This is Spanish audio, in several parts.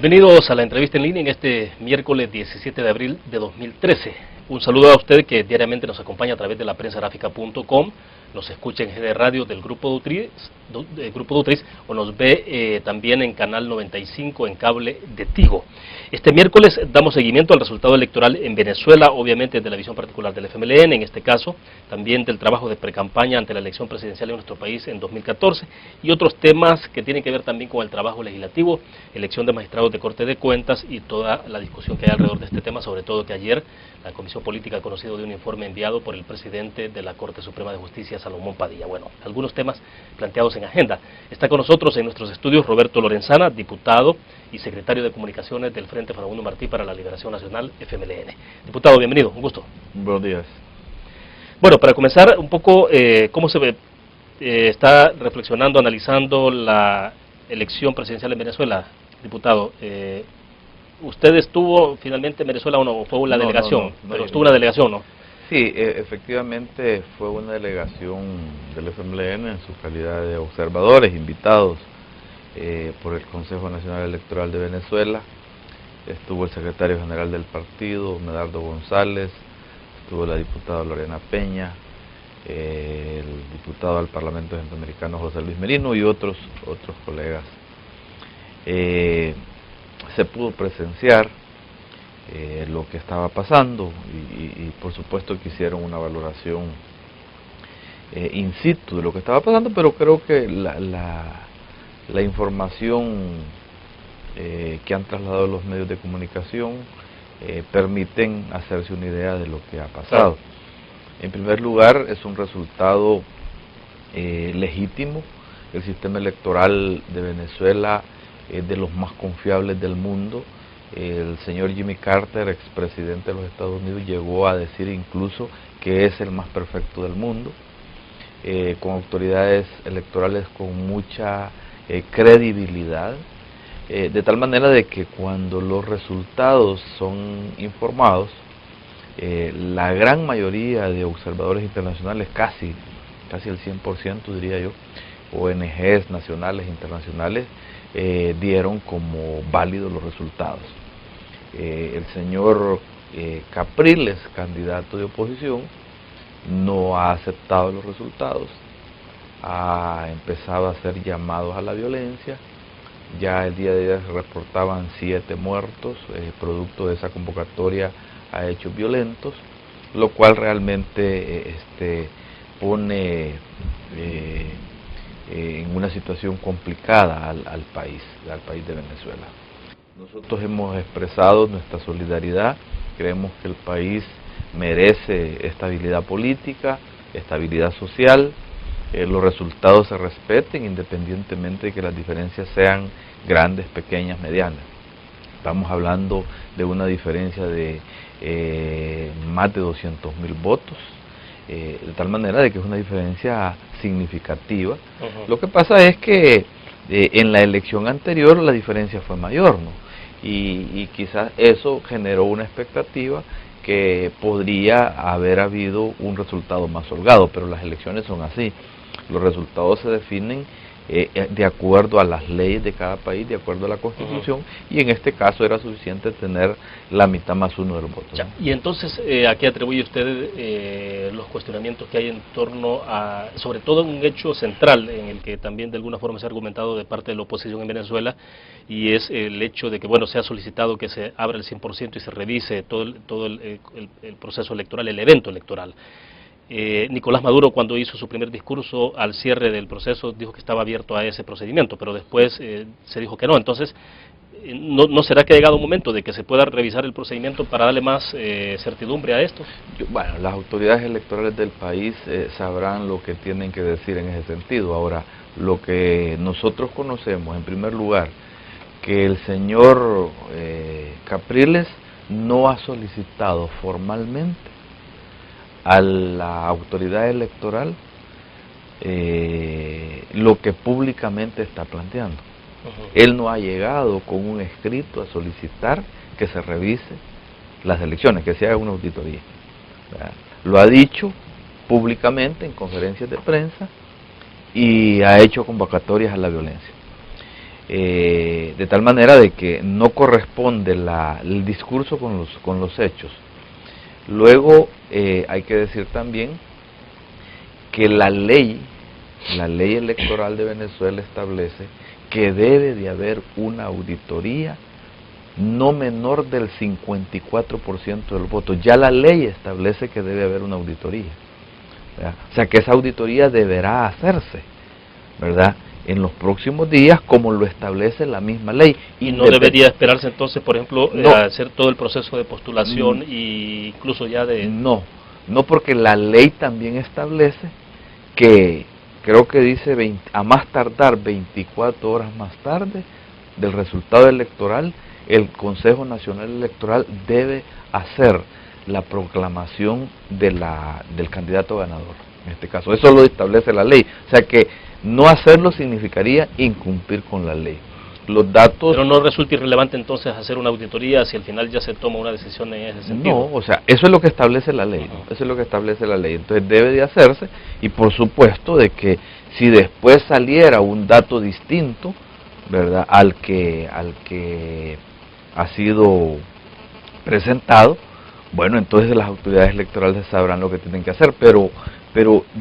Bienvenidos a la entrevista en línea en este miércoles 17 de abril de 2013. Un saludo a usted que diariamente nos acompaña a través de la prensagráfica.com, nos escucha en GD Radio del Grupo Dutriz o nos ve también en Canal 95 en cable de Tigo. Este miércoles damos seguimiento al resultado electoral en Venezuela, obviamente de la visión particular del FMLN, en este caso, también del trabajo de precampaña ante la elección presidencial en nuestro país en 2014 y otros temas que tienen que ver también con el trabajo legislativo, elección de magistrados de Corte de Cuentas y toda la discusión que hay alrededor de este tema, sobre todo que ayer la Comisión Política ha conocido de un informe enviado por el presidente de la Corte Suprema de Justicia, Salomón Padilla. Bueno, algunos temas planteados en agenda. Está con nosotros en nuestros estudios Roberto Lorenzana, diputado y secretario de Comunicaciones del Frente Farabundo Martí para la Liberación Nacional, FMLN. Diputado, bienvenido, un gusto. Buenos días. Bueno, para comenzar un poco, ¿cómo se ve? Está reflexionando, analizando la elección presidencial en Venezuela, diputado. ¿Usted estuvo finalmente en Venezuela o no? ¿Fue una delegación? Pero estuvo una delegación, ¿no? Sí, efectivamente fue una delegación del FMLN en su calidad de observadores, invitados por el Consejo Nacional Electoral de Venezuela. Estuvo el secretario general del partido, Medardo González, estuvo la diputada Lorena Peña, el diputado al Parlamento Centroamericano José Luis Merino y otros colegas. Se pudo presenciar lo que estaba pasando y por supuesto que hicieron una valoración in situ de lo que estaba pasando, pero creo que la información que han trasladado los medios de comunicación permiten hacerse una idea de lo que ha pasado. En primer lugar, es un resultado legítimo. El sistema electoral de Venezuela es de los más confiables del mundo. El señor Jimmy Carter, expresidente de los Estados Unidos, llegó a decir incluso que es el más perfecto del mundo, con autoridades electorales con mucha credibilidad, de tal manera de que cuando los resultados son informados, la gran mayoría de observadores internacionales, casi el 100% diría yo, ONGs nacionales e internacionales, dieron como válidos los resultados. El señor Capriles, candidato de oposición, no ha aceptado los resultados, ha empezado a hacer llamados a la violencia. Ya el día de ayer se reportaban 7 muertos, producto de esa convocatoria a hechos violentos, lo cual realmente pone en una situación complicada al país de Venezuela. Nosotros hemos expresado nuestra solidaridad, creemos que el país merece estabilidad política, estabilidad social, los resultados se respeten independientemente de que las diferencias sean grandes, pequeñas, medianas. Estamos hablando de una diferencia de más de 200.000 votos, de tal manera de que es una diferencia significativa. Lo que pasa es que en la elección anterior la diferencia fue mayor, ¿no? Y quizás eso generó una expectativa que podría haber habido un resultado más holgado, pero las elecciones son así. Los resultados se definen de acuerdo a las leyes de cada país, de acuerdo a la Constitución, y en este caso era suficiente tener la mitad más uno de los votos. Ya. Y entonces, ¿a qué atribuye usted los cuestionamientos que hay en torno a, sobre todo en un hecho central, en el que también de alguna forma se ha argumentado de parte de la oposición en Venezuela, y es el hecho de que, bueno, se ha solicitado que se abra el 100% y se revise todo el proceso electoral, el evento electoral? Nicolás Maduro, cuando hizo su primer discurso al cierre del proceso, dijo que estaba abierto a ese procedimiento, pero después se dijo que no. Entonces, ¿no será que ha llegado un momento de que se pueda revisar el procedimiento para darle más certidumbre a esto? Bueno, las autoridades electorales del país sabrán lo que tienen que decir en ese sentido. Ahora, lo que nosotros conocemos, en primer lugar, que el señor Capriles no ha solicitado formalmente a la autoridad electoral lo que públicamente está planteando. Él no ha llegado con un escrito a solicitar que se revise las elecciones, que se haga una auditoría. Lo ha dicho públicamente en conferencias de prensa y ha hecho convocatorias a la violencia. de tal manera de que no corresponde el discurso con los hechos. Luego hay que decir también que la ley electoral de Venezuela establece que debe de haber una auditoría no menor del 54% del voto. Ya la ley establece que debe haber una auditoría, ¿verdad? O sea que esa auditoría deberá hacerse, ¿verdad?, en los próximos días, como lo establece la misma ley. Y no debería esperarse entonces, por ejemplo, no, a hacer todo el proceso de postulación e incluso ya de... No, porque la ley también establece que, creo que dice a más tardar 24 horas más tarde del resultado electoral, el Consejo Nacional Electoral debe hacer la proclamación del candidato ganador, en este caso. Eso lo establece la ley. O sea que no hacerlo significaría incumplir con la ley. Los datos... Pero no resulta irrelevante entonces hacer una auditoría si al final ya se toma una decisión en ese sentido. No, o sea, eso es lo que establece la ley, ¿no? Eso es lo que establece la ley. Entonces debe de hacerse, y por supuesto de que si después saliera un dato distinto, ¿verdad?, al que ha sido presentado, bueno, entonces las autoridades electorales sabrán lo que tienen que hacer, pero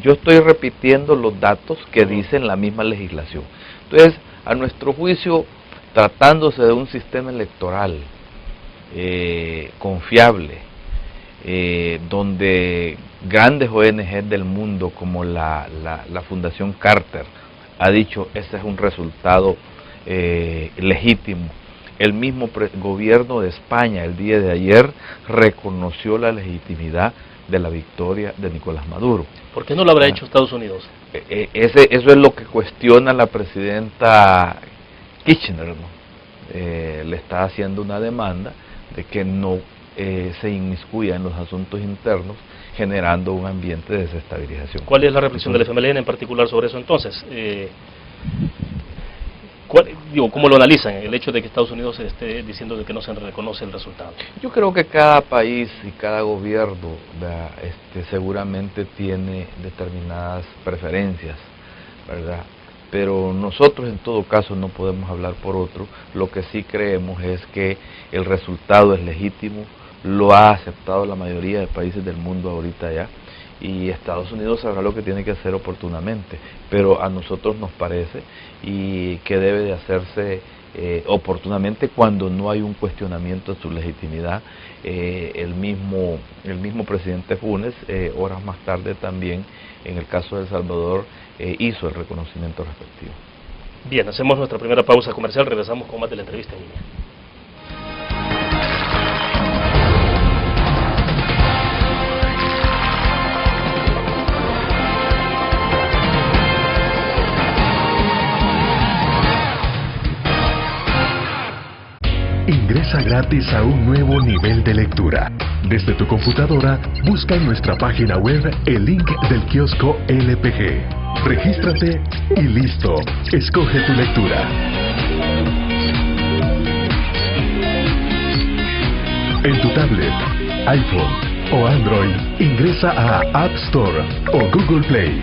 yo estoy repitiendo los datos que dicen la misma legislación. Entonces, a nuestro juicio, tratándose de un sistema electoral confiable, donde grandes ONG del mundo como la Fundación Carter ha dicho ese es un resultado legítimo. El mismo gobierno de España el día de ayer reconoció la legitimidad de la victoria de Nicolás Maduro. ¿Por qué no lo habrá hecho Estados Unidos? Eso es lo que cuestiona la presidenta Kirchner, ¿no? Le está haciendo una demanda de que no se inmiscuya en los asuntos internos, generando un ambiente de desestabilización. ¿Cuál es la reflexión del FMLN en particular sobre eso entonces? ¿Cómo lo analizan el hecho de que Estados Unidos esté diciendo de que no se reconoce el resultado? Yo creo que cada país y cada gobierno seguramente tiene determinadas preferencias, ¿verdad? Pero nosotros en todo caso no podemos hablar por otro. Lo que sí creemos es que el resultado es legítimo, lo ha aceptado la mayoría de países del mundo ahorita ya, y Estados Unidos sabrá lo que tiene que hacer oportunamente, pero a nosotros nos parece y que debe de hacerse oportunamente cuando no hay un cuestionamiento de su legitimidad. El mismo presidente Funes, horas más tarde también, en el caso de El Salvador, hizo el reconocimiento respectivo. Bien, hacemos nuestra primera pausa comercial, regresamos con más de la entrevista en línea. Ingresa gratis a un nuevo nivel de lectura. Desde tu computadora, busca en nuestra página web el link del kiosco LPG. Regístrate y listo. Escoge tu lectura. En tu tablet, iPhone o Android, ingresa a App Store o Google Play.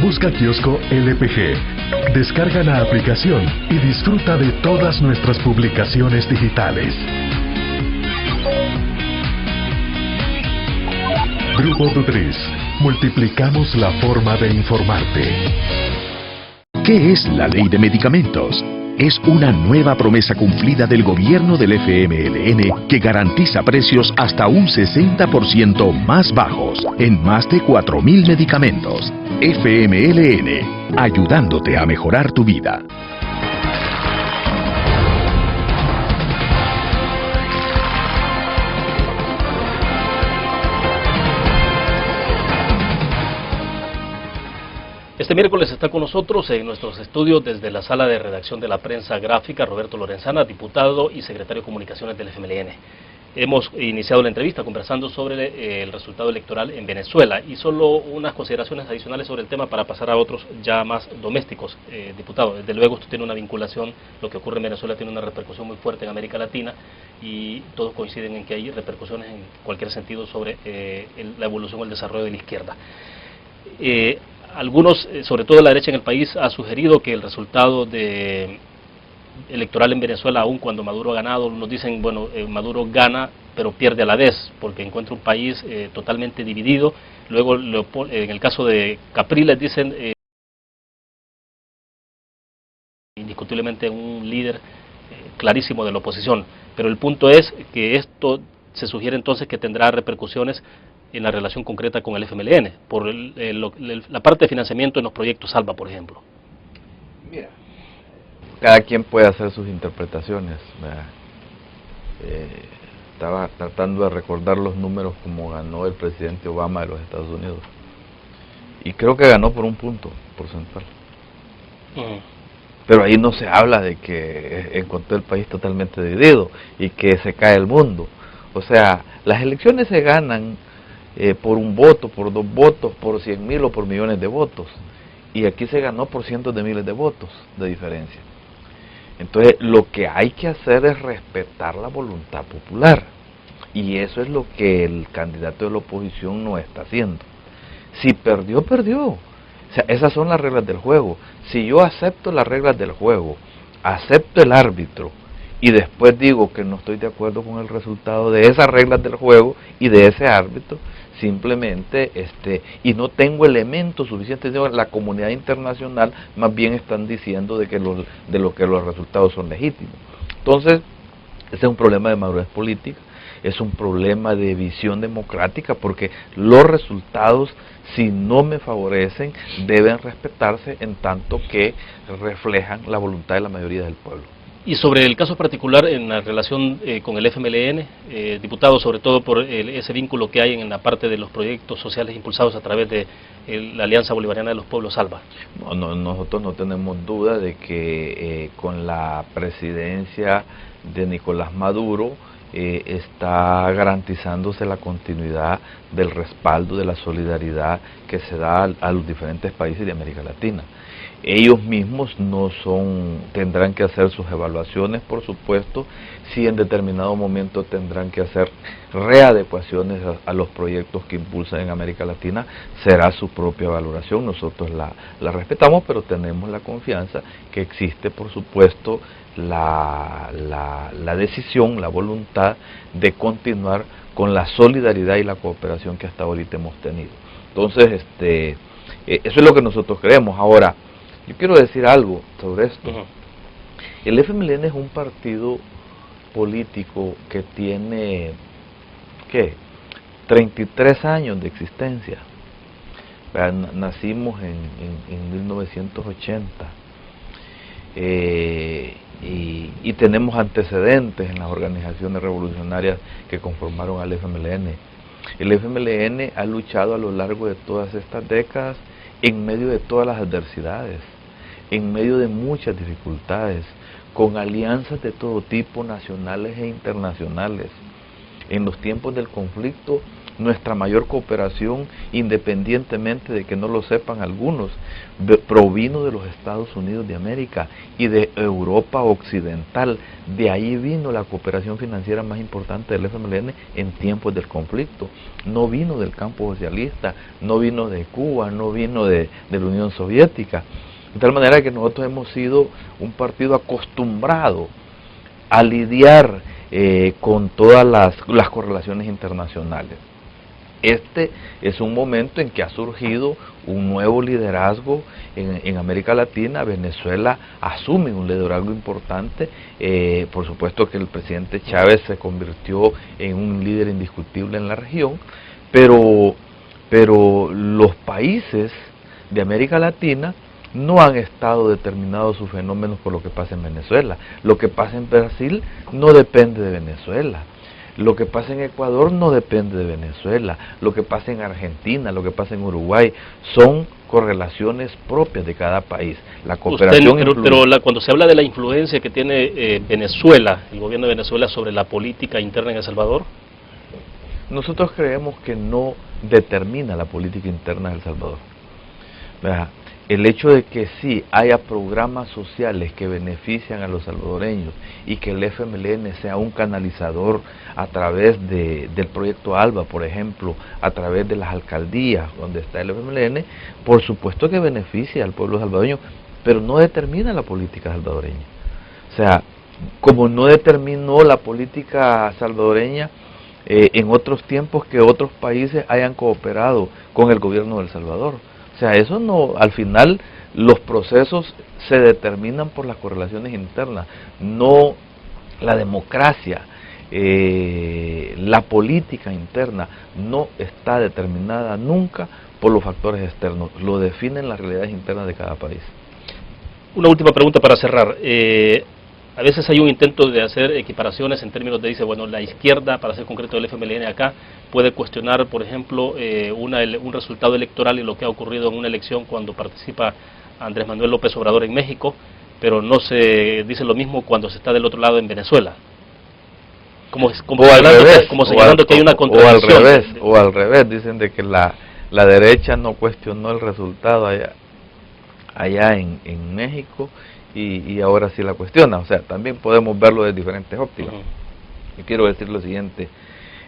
Busca kiosco LPG. Descarga la aplicación y disfruta de todas nuestras publicaciones digitales. Grupo Dutriz. Multiplicamos la forma de informarte. ¿Qué es la Ley de Medicamentos? Es una nueva promesa cumplida del gobierno del FMLN que garantiza precios hasta un 60% más bajos en más de 4.000 medicamentos. FMLN, ayudándote a mejorar tu vida. Este miércoles está con nosotros en nuestros estudios desde la sala de redacción de la prensa gráfica Roberto Lorenzana, diputado y secretario de Comunicaciones del FMLN. Hemos iniciado la entrevista conversando sobre el resultado electoral en Venezuela y solo unas consideraciones adicionales sobre el tema para pasar a otros ya más domésticos. Diputado, desde luego usted tiene una vinculación, lo que ocurre en Venezuela tiene una repercusión muy fuerte en América Latina y todos coinciden en que hay repercusiones en cualquier sentido sobre la evolución o el desarrollo de la izquierda. Algunos, sobre todo la derecha en el país, ha sugerido que el resultado de electoral en Venezuela, aún cuando Maduro ha ganado, nos dicen, bueno, Maduro gana pero pierde a la vez, porque encuentra un país totalmente dividido. Luego, en el caso de Capriles, dicen indiscutiblemente un líder clarísimo de la oposición, pero el punto es que esto se sugiere entonces que tendrá repercusiones en la relación concreta con el FMLN, por la parte de financiamiento en los proyectos ALBA, por ejemplo. Mira, cada quien puede hacer sus interpretaciones. Estaba tratando de recordar los números como ganó el presidente Obama de los Estados Unidos, y creo que ganó por un punto porcentual. Pero ahí no se habla de que encontró el país totalmente dividido y que se cae el mundo. O sea, las elecciones se ganan por un voto, por 2 votos, por 100.000 o por millones de votos. Y aquí se ganó por cientos de miles de votos de diferencia. Entonces, lo que hay que hacer es respetar la voluntad popular. Y eso es lo que el candidato de la oposición no está haciendo. Si perdió, perdió. O sea, esas son las reglas del juego. Si yo acepto las reglas del juego, acepto el árbitro, y después digo que no estoy de acuerdo con el resultado de esas reglas del juego y de ese árbitro, simplemente, y no tengo elementos suficientes, la comunidad internacional más bien están diciendo de que los resultados son legítimos. Entonces, ese es un problema de madurez política, es un problema de visión democrática, porque los resultados, si no me favorecen, deben respetarse en tanto que reflejan la voluntad de la mayoría del pueblo. Y sobre el caso particular en la relación con el FMLN, diputado, sobre todo por ese vínculo que hay en la parte de los proyectos sociales impulsados a través de la Alianza Bolivariana de los Pueblos ALBA. No, nosotros no tenemos duda de que con la presidencia de Nicolás Maduro está garantizándose la continuidad del respaldo, de la solidaridad que se da a los diferentes países de América Latina. Ellos mismos tendrán que hacer sus evaluaciones, por supuesto, si en determinado momento tendrán que hacer readecuaciones a los proyectos que impulsan en América Latina, será su propia valoración, nosotros la respetamos, pero tenemos la confianza que existe, por supuesto, la decisión, la voluntad de continuar con la solidaridad y la cooperación que hasta ahorita hemos tenido. Entonces, eso es lo que nosotros creemos. Ahora, yo quiero decir algo sobre esto. El FMLN es un partido político que tiene, 33 años de existencia. Nacimos en 1980 y tenemos antecedentes en las organizaciones revolucionarias que conformaron al FMLN. El FMLN ha luchado a lo largo de todas estas décadas en medio de todas las adversidades, en medio de muchas dificultades, con alianzas de todo tipo, nacionales e internacionales. En los tiempos del conflicto, nuestra mayor cooperación, independientemente de que no lo sepan algunos, provino de los Estados Unidos de América y de Europa Occidental. De ahí vino la cooperación financiera más importante del FMLN en tiempos del conflicto. No vino del campo socialista, no vino de Cuba, no vino de la Unión Soviética. De tal manera que nosotros hemos sido un partido acostumbrado a lidiar con todas las correlaciones internacionales. Este es un momento en que ha surgido un nuevo liderazgo en América Latina. Venezuela asume un liderazgo importante. Por supuesto que el presidente Chávez se convirtió en un líder indiscutible en la región, pero los países de América Latina no han estado determinados sus fenómenos por lo que pasa en Venezuela. Lo que pasa en Brasil no depende de Venezuela. Lo que pasa en Ecuador no depende de Venezuela. Lo que pasa en Argentina, lo que pasa en Uruguay, son correlaciones propias de cada país. La cooperación cuando se habla de la influencia que tiene Venezuela, el gobierno de Venezuela sobre la política interna en El Salvador, nosotros creemos que no determina la política interna de El Salvador. El hecho de que sí haya programas sociales que benefician a los salvadoreños y que el FMLN sea un canalizador a través del proyecto ALBA, por ejemplo, a través de las alcaldías donde está el FMLN, por supuesto que beneficia al pueblo salvadoreño, pero no determina la política salvadoreña. O sea, como no determinó la política salvadoreña en otros tiempos que otros países hayan cooperado con el gobierno de El Salvador. O sea, eso no, al final los procesos se determinan por las correlaciones internas, no la democracia, la política interna no está determinada nunca por los factores externos, lo definen las realidades internas de cada país. Una última pregunta para cerrar. A veces hay un intento de hacer equiparaciones en términos de, dice, bueno, la izquierda, para ser concreto el FMLN acá, puede cuestionar, por ejemplo, un resultado electoral y lo que ha ocurrido en una elección cuando participa Andrés Manuel López Obrador en México, pero no se dice lo mismo cuando se está del otro lado en Venezuela. Como señalando que hay una contradicción. O al revés, dicen de que la derecha no cuestionó el resultado allá en México, y ahora sí la cuestiona. O sea, también podemos verlo de diferentes ópticas. Y quiero decir lo siguiente,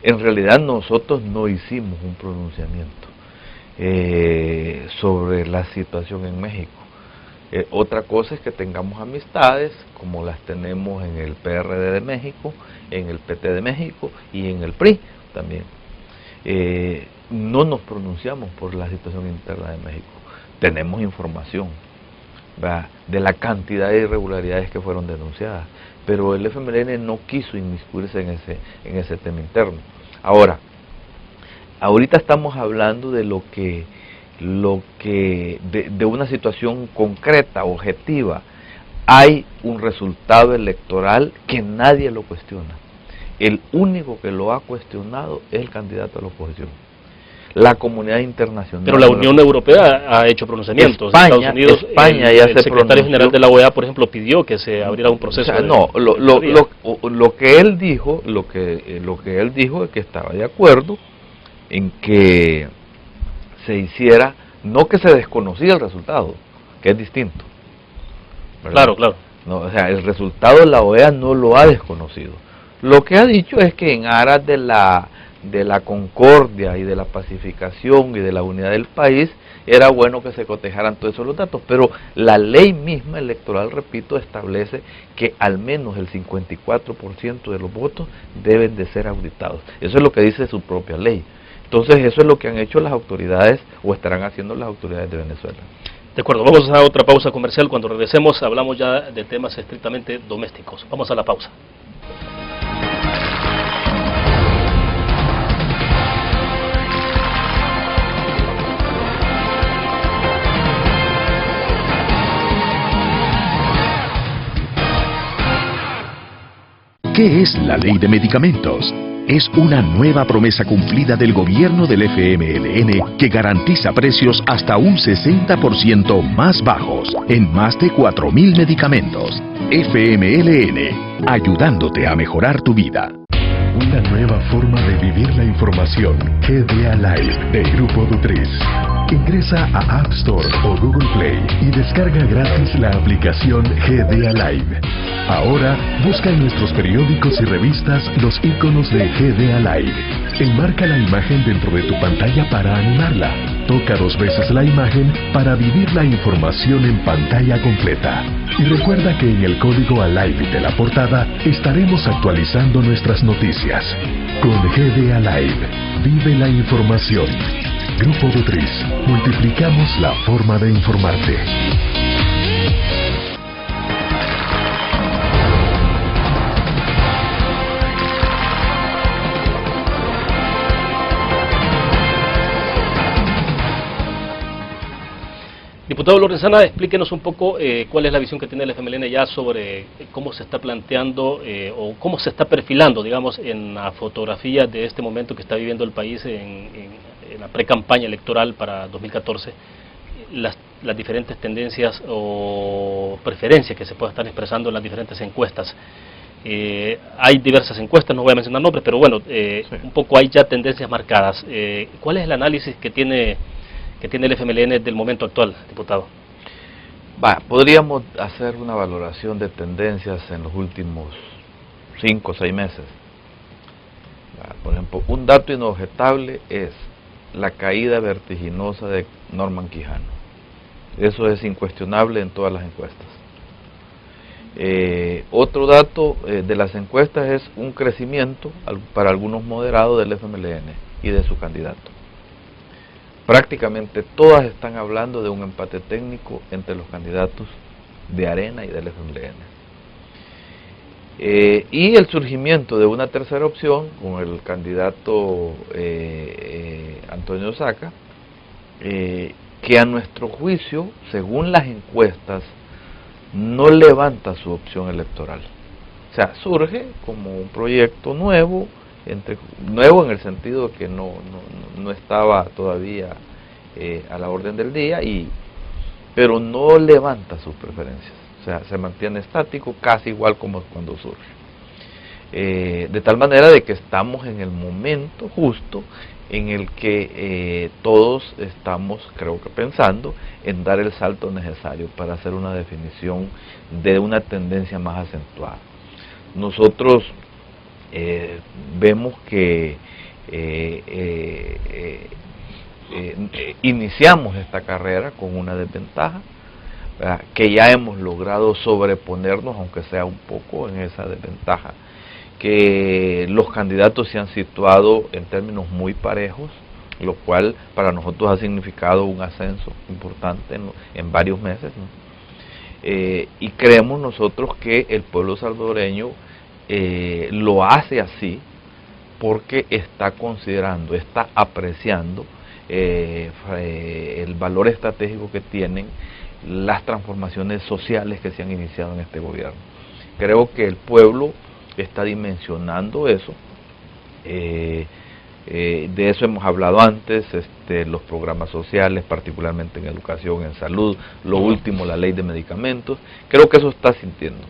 en realidad nosotros no hicimos un pronunciamiento sobre la situación en México. Otra cosa es que tengamos amistades, como las tenemos en el PRD de México, en el PT de México y en el PRI también. No nos pronunciamos por la situación interna de México. Tenemos información, ¿verdad?, de la cantidad de irregularidades que fueron denunciadas, pero el FMLN no quiso inmiscuirse en ese tema interno. Ahorita estamos hablando de de una situación concreta, objetiva. Hay un resultado electoral que nadie lo cuestiona. El único que lo ha cuestionado es el candidato a la oposición. La comunidad internacional. Pero la Unión Europea ha hecho pronunciamientos. Estados Unidos, España ya el secretario general de la OEA, por ejemplo, pidió que se abriera un proceso. O sea, lo que él dijo, lo que él dijo es que estaba de acuerdo en que se hiciera, no que se desconocía el resultado, que es distinto, ¿verdad? Claro. No, o sea, el resultado de la OEA no lo ha desconocido. Lo que ha dicho es que en aras de la concordia y de la pacificación y de la unidad del país, era bueno que se cotejaran todos esos los datos, pero la ley misma electoral, repito, establece que al menos el 54% de los votos deben de ser auditados. Eso es lo que dice su propia ley. Entonces eso es lo que han hecho las autoridades, o estarán haciendo las autoridades de Venezuela. De acuerdo, vamos a otra pausa comercial. Cuando regresemos hablamos ya de temas estrictamente domésticos. Vamos a la pausa. ¿Qué es la Ley de Medicamentos? Es una nueva promesa cumplida del gobierno del FMLN que garantiza precios hasta un 60% más bajos en más de 4.000 medicamentos. FMLN, ayudándote a mejorar tu vida. Una nueva forma de vivir la información. GDA Live del Grupo Dutriz. Ingresa a App Store o Google Play y descarga gratis la aplicación GDA Live. Ahora, busca en nuestros periódicos y revistas los iconos de GDA Live. Enmarca la imagen dentro de tu pantalla para animarla. Toca 2 veces la imagen para vivir la información en pantalla completa. Y recuerda que en el código ALIVE de la portada estaremos actualizando nuestras noticias. Con GDA Live, vive la información. Grupo Dutriz, multiplicamos la forma de informarte. Diputado Lorenzana, explíquenos un poco cuál es la visión que tiene el FMLN ya sobre cómo se está planteando o cómo se está perfilando, digamos, en la fotografía de este momento que está viviendo el país en la pre-campaña electoral para 2014, las diferentes tendencias o preferencias que se puedan estar expresando en las diferentes encuestas. Hay diversas encuestas, no voy a mencionar nombres, pero bueno, sí, un poco hay ya tendencias marcadas. ¿Cuál es el análisis que tiene el FMLN del momento actual, diputado? Podríamos hacer una valoración de tendencias en los últimos 5 o 6 meses. Por ejemplo, un dato inobjetable es la caída vertiginosa de Norman Quijano. Eso es incuestionable en todas las encuestas. Otro dato de las encuestas es un crecimiento para algunos moderados del FMLN y de su candidato. Prácticamente todas están hablando de un empate técnico entre los candidatos de Arena y del FMLN. Y el surgimiento de una tercera opción con el candidato Antonio Saca, que a nuestro juicio, según las encuestas, no levanta su opción electoral. O sea, surge como un proyecto nuevo, nuevo en el sentido de que no estaba todavía a la orden del día, pero no levanta sus preferencias. O sea, se mantiene estático, casi igual como cuando surge. De tal manera de que estamos en el momento justo en el que todos estamos, creo que pensando, en dar el salto necesario para hacer una definición de una tendencia más acentuada. Nosotros vemos que iniciamos esta carrera con una desventaja, que ya hemos logrado sobreponernos, aunque sea un poco, en esa desventaja, que los candidatos se han situado en términos muy parejos, lo cual para nosotros ha significado un ascenso importante en varios meses, ¿no? Y creemos nosotros que el pueblo salvadoreño lo hace así porque está considerando, está apreciando el valor estratégico que tienen las transformaciones sociales que se han iniciado en este gobierno. Creo que el pueblo está dimensionando eso, de eso hemos hablado antes, los programas sociales, particularmente en educación, en salud, lo último, la ley de medicamentos, creo que eso está sintiendo.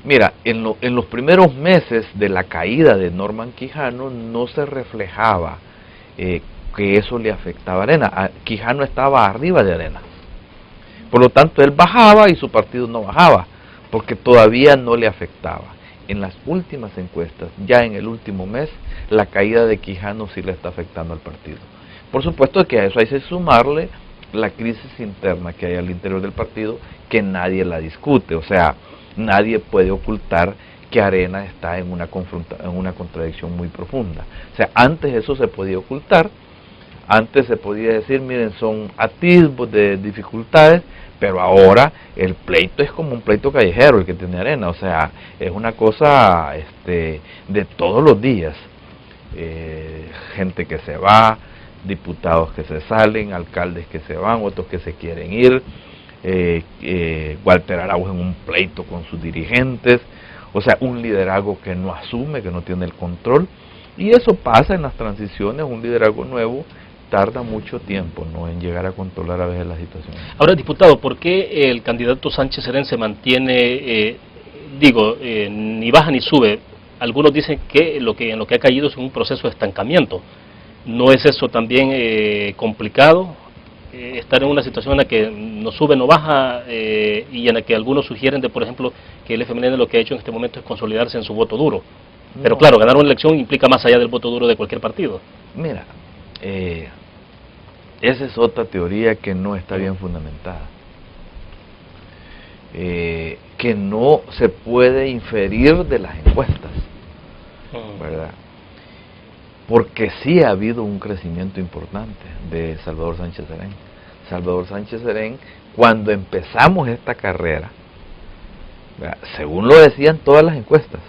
Mira, en los primeros meses de la caída de Norman Quijano no se reflejaba que eso le afectaba a Arena. Quijano estaba arriba de Arena. Por lo tanto, él bajaba y su partido no bajaba, porque todavía no le afectaba. En las últimas encuestas, ya en el último mes, la caída de Quijano sí le está afectando al partido. Por supuesto que a eso hay que sumarle la crisis interna que hay al interior del partido, que nadie la discute. O sea, nadie puede ocultar que Arena está en una contradicción muy profunda. O sea, antes eso se podía ocultar, antes se podía decir, miren, son atisbos de dificultades, pero ahora el pleito es como un pleito callejero el que tiene Arena. O sea, es una cosa de todos los días. Gente que se va, diputados que se salen, alcaldes que se van, otros que se quieren ir, Walter Arauz en un pleito con sus dirigentes. O sea, un liderazgo que no asume, que no tiene el control. Y eso pasa en las transiciones, un liderazgo nuevo tarda mucho tiempo, ¿no?, en llegar a controlar a veces la situación. Ahora, diputado, ¿por qué el candidato Sánchez Serén se mantiene, ni baja ni sube? Algunos dicen que en lo que ha caído es un proceso de estancamiento. ¿No es eso también complicado? Estar en una situación en la que no sube, no baja, y en la que algunos sugieren, por ejemplo, que el FMLN lo que ha hecho en este momento es consolidarse en su voto duro. Pero claro, ganar una elección implica más allá del voto duro de cualquier partido. Mira, esa es otra teoría que no está bien fundamentada, que no se puede inferir de las encuestas, ¿verdad? Porque sí ha habido un crecimiento importante de Salvador Sánchez Serén. Salvador Sánchez Serén, cuando empezamos esta carrera, ¿verdad?, según lo decían todas las encuestas,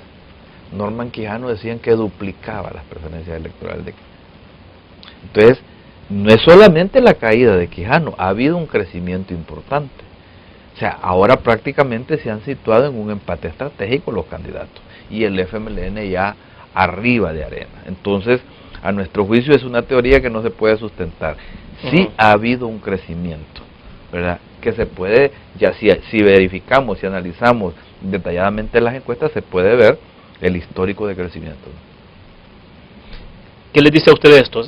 Norman Quijano decían que duplicaba las preferencias electorales de Quijano. Entonces, no es solamente la caída de Quijano, ha habido un crecimiento importante. O sea, ahora prácticamente se han situado en un empate estratégico los candidatos, y el FMLN ya arriba de Arena. Entonces, a nuestro juicio es una teoría que no se puede sustentar. Sí ha habido un crecimiento, ¿verdad?, que se puede, ya si verificamos, si analizamos detalladamente las encuestas, se puede ver el histórico de crecimiento. ¿Qué les dice a ustedes esto?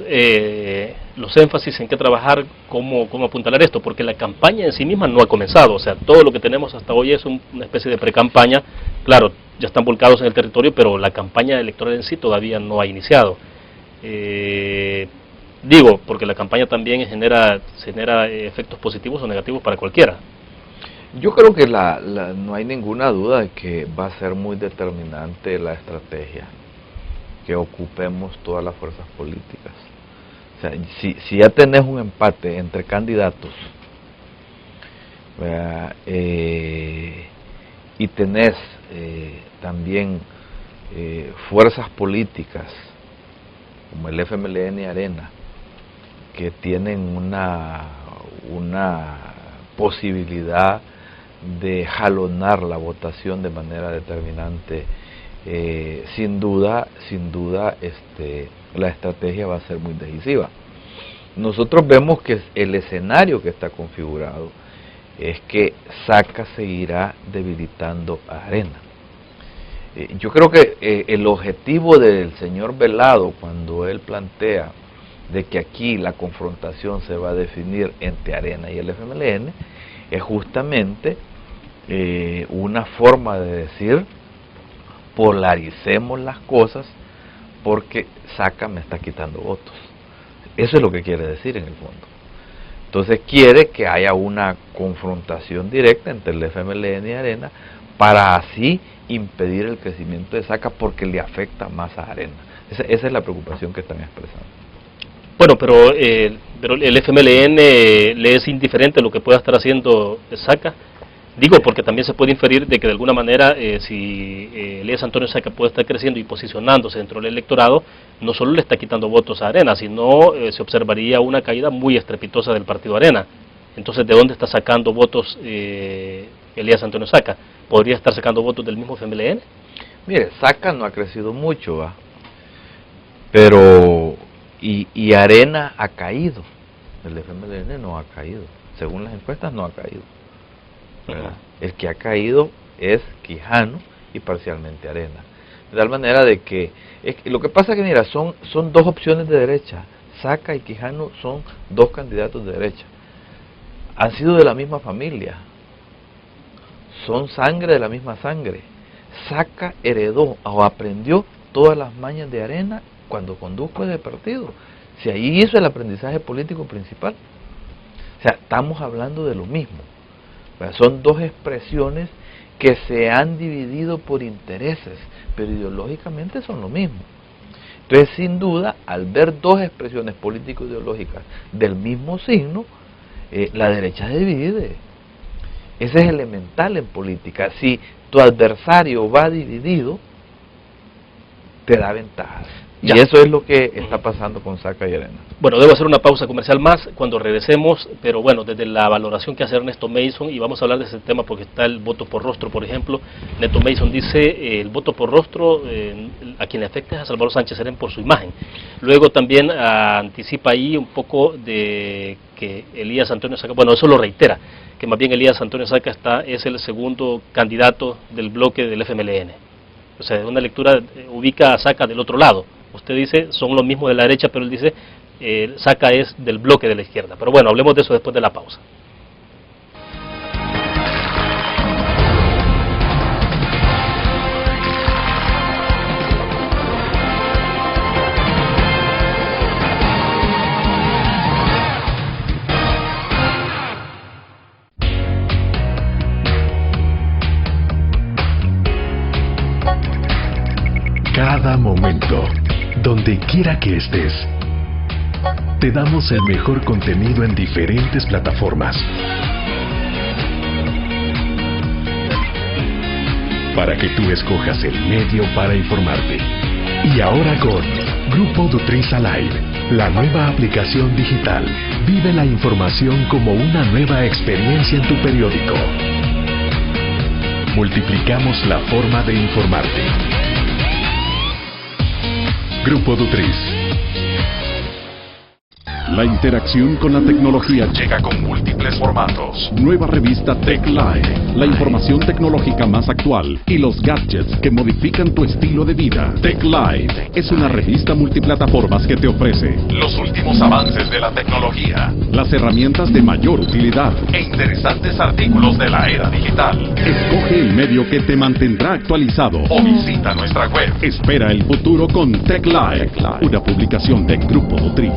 Los énfasis en qué trabajar, cómo apuntalar esto, porque la campaña en sí misma no ha comenzado. O sea, todo lo que tenemos hasta hoy es una especie de pre-campaña. Claro, ya están volcados en el territorio, pero la campaña electoral en sí todavía no ha iniciado. Porque la campaña también genera efectos positivos o negativos para cualquiera. Yo creo que no hay ninguna duda de que va a ser muy determinante la estrategia que ocupemos todas las fuerzas políticas. O sea, si ya tenés un empate entre candidatos, y tenés también fuerzas políticas como el FMLN y Arena, que tienen una posibilidad de jalonar la votación de manera determinante, sin duda la estrategia va a ser muy decisiva. Nosotros vemos que el escenario que está configurado es que Saca seguirá debilitando a Arena. Yo creo que el objetivo del señor Velado, cuando él plantea de que aquí la confrontación se va a definir entre Arena y el FMLN, es justamente una forma de decir: polaricemos las cosas porque Saca me está quitando votos. Eso es lo que quiere decir en el fondo. Entonces quiere que haya una confrontación directa entre el FMLN y Arena para así impedir el crecimiento de Saca, porque le afecta más a Arena. Esa es la preocupación que están expresando. Bueno, pero el FMLN le es indiferente a lo que pueda estar haciendo Saca. Digo, porque también se puede inferir de que de alguna manera, si Elías Antonio Saca puede estar creciendo y posicionándose dentro del electorado, no solo le está quitando votos a Arena, sino se observaría una caída muy estrepitosa del partido Arena. Entonces, ¿de dónde está sacando votos Elías Antonio Saca? ¿Podría estar sacando votos del mismo FMLN? Mire, Saca no ha crecido mucho, ¿va? Pero y Arena ha caído. El FMLN no ha caído. Según las encuestas, no ha caído. ¿Verdad? El que ha caído es Quijano y parcialmente Arena. De tal manera de que lo que pasa es que, mira, son dos opciones de derecha. Saca y Quijano son dos candidatos de derecha. Han sido de la misma familia. Son sangre de la misma sangre. Saca heredó o aprendió todas las mañas de Arena cuando condujo ese partido. Si ahí hizo el aprendizaje político principal. O sea, estamos hablando de lo mismo. Son dos expresiones que se han dividido por intereses, pero ideológicamente son lo mismo. Entonces, sin duda, al ver dos expresiones político-ideológicas del mismo signo, la derecha se divide. Ese es elemental en política. Si tu adversario va dividido, te da ventajas. Y eso es lo que está pasando con Saca y Arena. Bueno, debo hacer una pausa comercial más cuando regresemos, pero bueno, desde la valoración que hace Ernesto Mason, y vamos a hablar de ese tema porque está el voto por rostro, por ejemplo. Ernesto Mason dice, el voto por rostro, a quien le afecta es a Salvador Sánchez Serén por su imagen. Luego también anticipa ahí un poco de que Elías Antonio Saca, bueno, eso lo reitera, que más bien Elías Antonio Saca es el segundo candidato del bloque del FMLN. O sea, una lectura ubica a Saca del otro lado. Usted dice, son los mismos de la derecha, pero él dice, Saca es del bloque de la izquierda. Pero bueno, hablemos de eso después de la pausa. Cada momento, donde quiera que estés, te damos el mejor contenido en diferentes plataformas para que tú escojas el medio para informarte. Y ahora con Grupo Dutriza Live, la nueva aplicación digital. Vive la información como una nueva experiencia en tu periódico. Multiplicamos la forma de informarte. Grupo Dutriz. La interacción con la tecnología llega con múltiples formatos. Nueva revista Tech Live, la información tecnológica más actual y los gadgets que modifican tu estilo de vida. Tech Live es una revista multiplataformas que te ofrece los últimos avances de la tecnología, las herramientas de mayor utilidad e interesantes artículos de la era digital. Escoge el medio que te mantendrá actualizado o visita nuestra web. Espera el futuro con Tech Live, una publicación de Grupo Dutriz.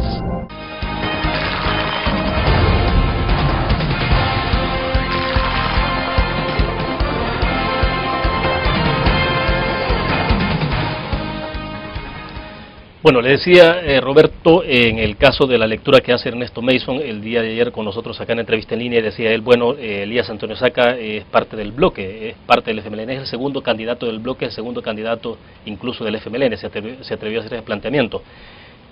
Bueno, le decía Roberto, en el caso de la lectura que hace Ernesto Mason el día de ayer con nosotros acá en entrevista en línea, decía él, bueno, Elías Antonio Saca es parte del bloque, es parte del FMLN, es el segundo candidato del bloque, el segundo candidato incluso del FMLN, se atrevió a hacer ese planteamiento.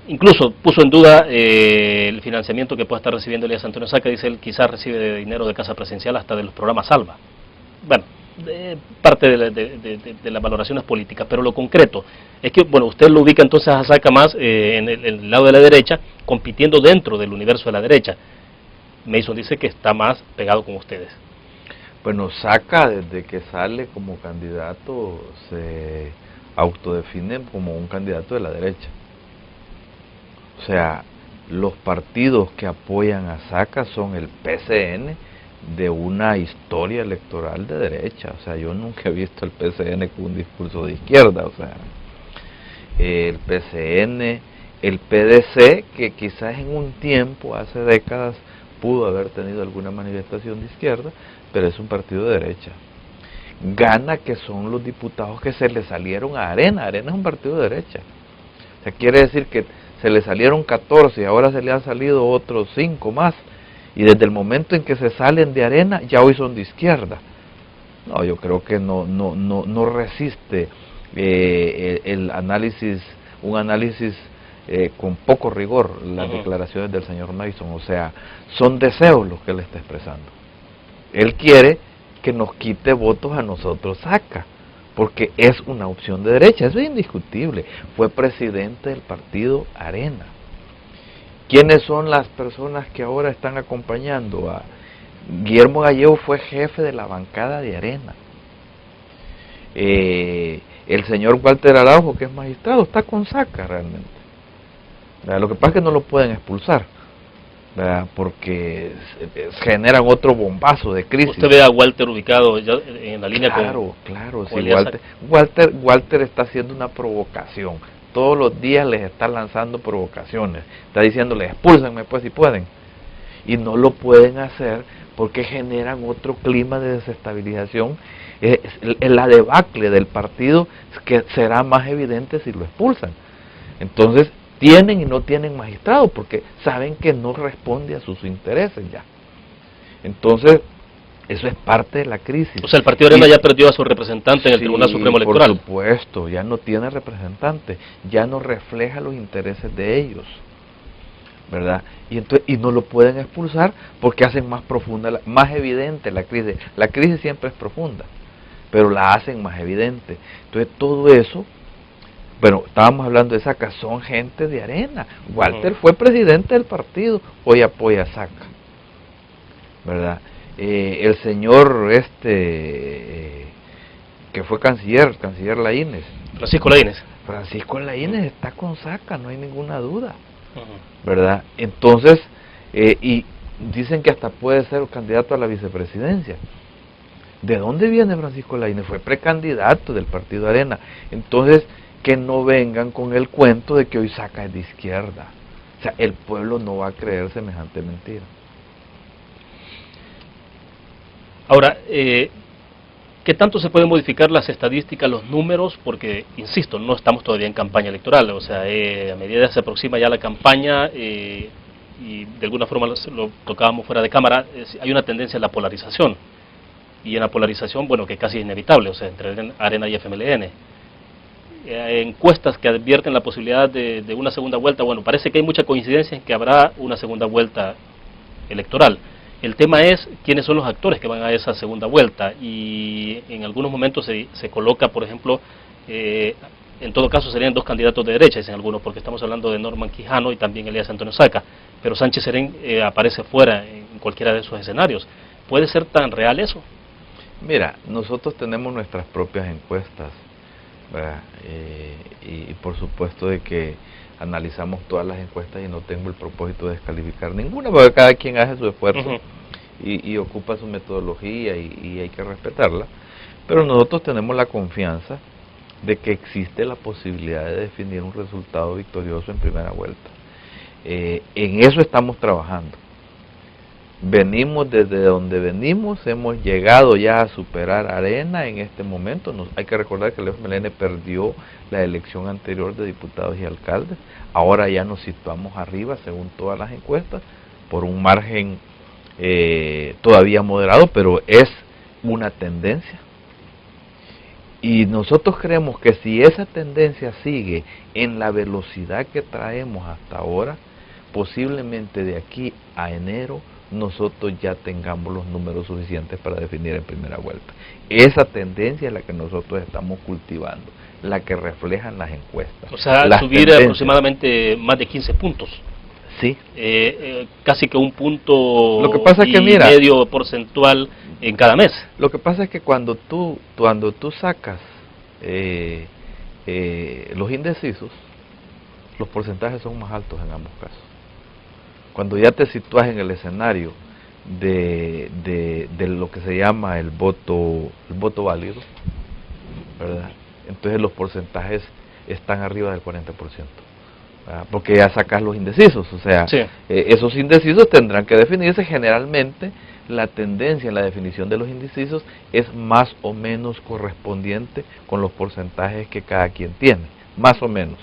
Incluso puso en duda el financiamiento que pueda estar recibiendo Elías Antonio Saca, dice él, quizás recibe de dinero de Casa Presidencial hasta de los programas Salva. Bueno, parte de las valoraciones políticas, pero lo concreto es que, bueno, usted lo ubica entonces a Saca más en el lado de la derecha, compitiendo dentro del universo de la derecha. Mason dice que está más pegado con ustedes. Bueno, Saca desde que sale como candidato se autodefine como un candidato de la derecha. O sea, los partidos que apoyan a Saca son el PCN, de una historia electoral de derecha. O sea, yo nunca he visto el PCN con un discurso de izquierda. O sea, el PCN, el PDC, que quizás en un tiempo, hace décadas, pudo haber tenido alguna manifestación de izquierda, pero es un partido de derecha. Gana, que son los diputados que se le salieron a Arena. Arena es un partido de derecha. O sea, quiere decir que se le salieron 14 y ahora se le han salido otros 5 más. Y desde el momento en que se salen de Arena, ya hoy son de izquierda. No, yo creo que no resiste el análisis, un análisis con poco rigor, las declaraciones del señor Mason. O sea, son deseos los que él está expresando. Él quiere que nos quite votos a nosotros, Saca, porque es una opción de derecha, eso es indiscutible. Fue presidente del partido Arena. ¿Quiénes son las personas que ahora están acompañando a Guillermo Gallego? Fue jefe de la bancada de Arena. El señor Walter Araujo, que es magistrado, está con Saca realmente. Lo que pasa es que no lo pueden expulsar, ¿verdad? Porque generan otro bombazo de crisis. ¿Usted ve a Walter ubicado ya en la línea con... Claro, con sí, Walter está haciendo una provocación. Todos los días les está lanzando provocaciones, está diciéndoles, expúlsenme pues si pueden, y no lo pueden hacer porque generan otro clima de desestabilización. La debacle del partido que será más evidente si lo expulsan. Entonces tienen y no tienen magistrado porque saben que no responde a sus intereses ya. Entonces eso es parte de la crisis. O sea, el Partido Arena ya perdió a su representante en el Tribunal Supremo Electoral. Por supuesto, ya no tiene representante, ya no refleja los intereses de ellos, ¿verdad? Y no lo pueden expulsar porque hacen más profunda, más evidente la crisis. La crisis siempre es profunda, pero la hacen más evidente. Entonces todo eso, bueno, estábamos hablando de Saca, son gente de Arena. Walter fue presidente del partido, hoy apoya a Saca, ¿verdad? El señor que fue canciller Laínez, Francisco Laínez está con Saca, no hay ninguna duda, ¿verdad? Entonces, y dicen que hasta puede ser candidato a la vicepresidencia. ¿De dónde viene Francisco Laínez? Fue precandidato del partido Arena. Entonces, que no vengan con el cuento de que hoy Saca es de izquierda. O sea, el pueblo no va a creer semejante mentira. Ahora, ¿qué tanto se pueden modificar las estadísticas, los números? Porque, insisto, no estamos todavía en campaña electoral. O sea, a medida que se aproxima ya la campaña, y de alguna forma lo tocábamos fuera de cámara, hay una tendencia a la polarización. Y en la polarización, bueno, que casi es inevitable, o sea, entre Arena y FMLN. Encuestas que advierten la posibilidad de una segunda vuelta, bueno, parece que hay mucha coincidencia en que habrá una segunda vuelta electoral. El tema es quiénes son los actores que van a esa segunda vuelta, y en algunos momentos se coloca, por ejemplo, en todo caso serían dos candidatos de derecha, dicen algunos, porque estamos hablando de Norman Quijano y también Elías Antonio Saca, pero Sánchez Serén aparece fuera en cualquiera de esos escenarios. ¿Puede ser tan real eso? Mira, nosotros tenemos nuestras propias encuestas, ¿verdad? Y por supuesto de que analizamos todas las encuestas y no tengo el propósito de descalificar ninguna, porque cada quien hace su esfuerzo y ocupa su metodología y hay que respetarla, pero nosotros tenemos la confianza de que existe la posibilidad de definir un resultado victorioso en primera vuelta. En eso estamos trabajando. venimos desde donde venimos, hemos llegado ya a superar a Arena en este momento. Hay que recordar que el FMLN perdió la elección anterior de diputados y alcaldes, ahora ya nos situamos arriba según todas las encuestas, por un margen todavía moderado, pero es una tendencia. Y nosotros creemos que si esa tendencia sigue en la velocidad que traemos hasta ahora, posiblemente de aquí a enero nosotros ya tengamos los números suficientes para definir en primera vuelta. Esa tendencia es la que nosotros estamos cultivando, la que reflejan las encuestas. O sea, subir aproximadamente más de 15 puntos. Sí. Casi que un punto lo que pasa es que, mira, medio porcentual en cada mes. Lo que pasa es que cuando tú sacas los indecisos, los porcentajes son más altos en ambos casos. Cuando ya te sitúas en el escenario de lo que se llama el voto válido, ¿verdad? Entonces los porcentajes están arriba del 40%, ¿verdad? Porque ya sacas los indecisos, o sea, sí. Esos indecisos tendrán que definirse. Generalmente la tendencia en la definición de los indecisos es más o menos correspondiente con los porcentajes que cada quien tiene, más o menos,